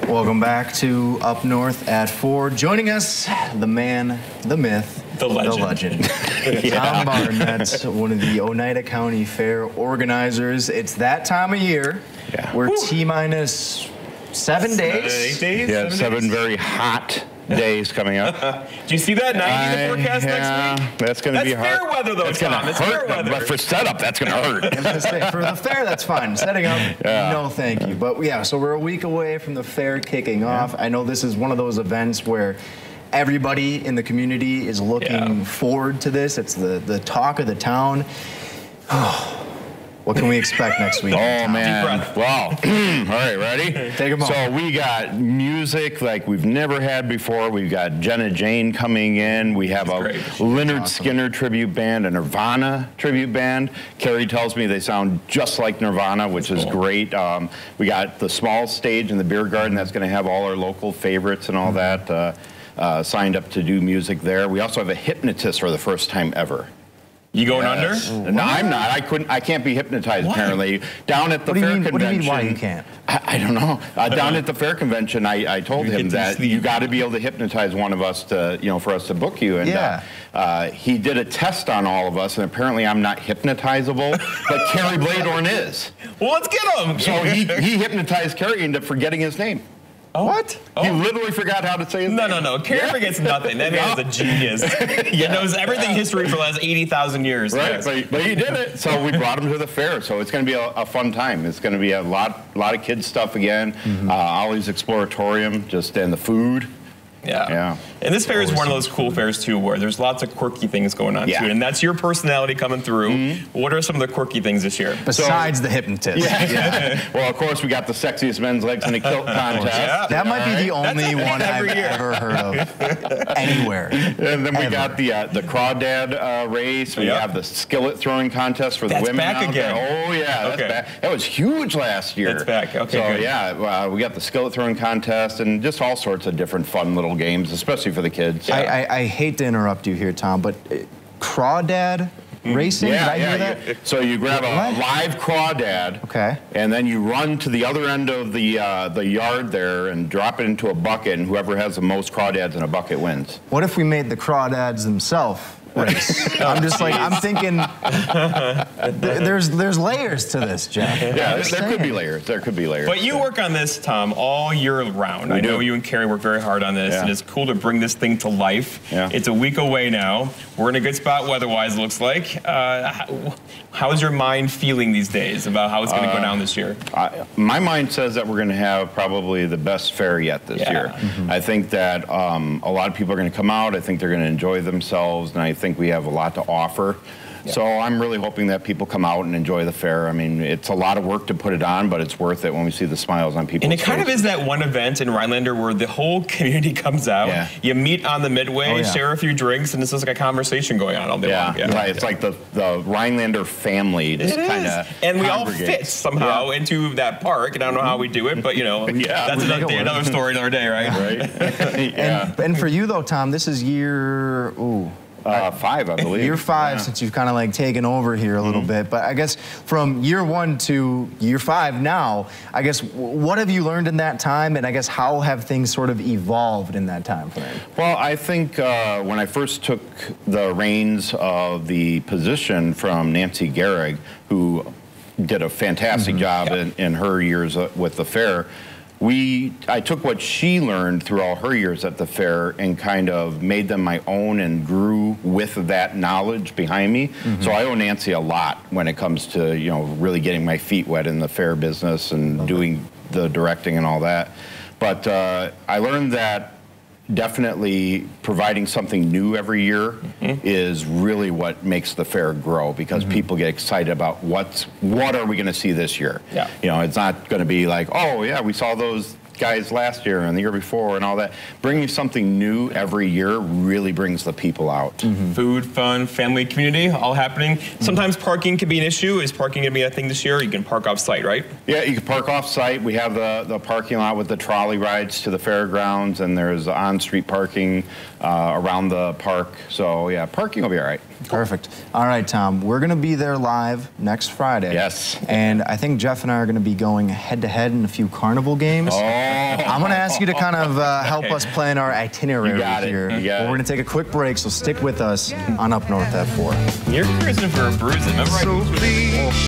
Welcome back to Up North at 4. Joining us, the man, the myth, the legend. Tom Barnett, one of the Oneida County Fair organizers. It's that time of year. We're T-minus 7 days. 8 days? Yeah, 7 very hot days coming up. Do you see that 90 in the forecast next week? That's going to be hard. That's fair weather, though, Tom. It's fair weather. But for setup, that's going to hurt. I was going to say, for the fair, that's fine. Setting up, no thank you. But yeah, so we're a week away from the fair kicking off. I know this is one of those events where everybody in the community is looking forward to this. It's the talk of the town. What can we expect next week? Oh, man. Wow. All right, ready? Take them off. So we got music like we've never had before. We've got Jenna Jane coming in. We have a Leonard Skinner tribute band, a Nirvana tribute band. Carrie tells me they sound just like Nirvana, which is great. We got the small stage in the beer garden that's going to have all our local favorites and all that signed up to do music there. We also have a hypnotist for the first time ever. You going under? No, I'm not. I can't be hypnotized, apparently. Down at the fair convention. What do you mean, why you can't? I don't know. Down at the fair convention, I told him that you got to be able to hypnotize one of us to, for us to book you. And he did a test on all of us, and apparently I'm not hypnotizable, but Carrie Bladorn is. Well, let's get him. So he hypnotized Carrie into forgetting his name. Oh. What? He literally forgot how to say his name. No. Carrie forgets nothing. That man's a genius. He knows everything history for the last 80,000 years. Right, but he did it. So we brought him to the fair. So it's going to be a fun time. It's going to be a lot of kids stuff again. Ollie's Exploratorium, and the food. Yeah. And this fair is one of those cool fairs, too, where there's lots of quirky things going on, too. And that's your personality coming through. What are some of the quirky things this year? Besides the hypnotist. Well, of course, we got the sexiest men's legs in a kilt contest. That might be the only one I've ever heard of anywhere. And then we got the crawdad race. We have the skillet throwing contest for the women. That's back again. Oh, yeah. That's back. That was huge last year. That's back. Okay, so, yeah, we got the skillet throwing contest and just all sorts of different fun little games, especially for the kids. I hate to interrupt you here, Tom, but crawdad racing? Did I hear that? So you grab a live crawdad, and then you run to the other end of the yard there and drop it into a bucket, and whoever has the most crawdads in a bucket wins. What if we made the crawdads themselves race? I'm thinking there's layers to this, Jeff. Yeah, there could be layers. There could be layers. But you work on this, Tom, all year round. I know you and Carrie work very hard on this, and it's cool to bring this thing to life. It's a week away now. We're in a good spot weather-wise, it looks like. How is your mind feeling these days about how it's going to go down this year? My mind says that we're going to have probably the best fair yet this year. I think that a lot of people are going to come out. I think they're going to enjoy themselves, and I think we have a lot to offer. So I'm really hoping that people come out and enjoy the fair. I mean, it's a lot of work to put it on, but it's worth it when we see the smiles on people's faces. And it kind of is that one event in Rhinelander where the whole community comes out. You meet on the midway, share a few drinks, and it's just like a conversation going on all day long. Right. It's like the Rhinelander family just kind of And we all fit somehow into that park. And I don't know how we do it, but, that's another story another day, right? And for you, though, Tom, this is year... 5, I believe. Year 5, since you've kind of taken over here a little bit. But I guess from year 1 to year 5 now, I guess what have you learned in that time, and I guess how have things sort of evolved in that time frame? Well, I think when I first took the reins of the position from Nancy Gehrig, who did a fantastic job in her years with the fair, I took what she learned through all her years at the fair and kind of made them my own and grew with that knowledge behind me. So I owe Nancy a lot when it comes to, really getting my feet wet in the fair business and doing the directing and all that. But I learned that definitely providing something new every year is really what makes the fair grow, because people get excited about what are we going to see this year. It's not going to be like, oh yeah, we saw those guys last year and the year before and all that. Bringing something new every year really brings the people out. Food, fun, family, community, all happening. Sometimes parking can be an issue. Is parking going to be a thing this year? You can park off-site, right? Yeah, you can park off-site. We have the parking lot with the trolley rides to the fairgrounds, and there's on-street parking around the park. So yeah, parking will be all right. Perfect. All right, Tom, we're going to be there live next Friday. Yes. And I think Jeff and I are going to be going head-to-head in a few carnival games. Oh. I'm going to ask you to kind of help us plan our itinerary here. We're going to take a quick break, so stick with us on Up North at 4. You're cruising for a bruise. Remember I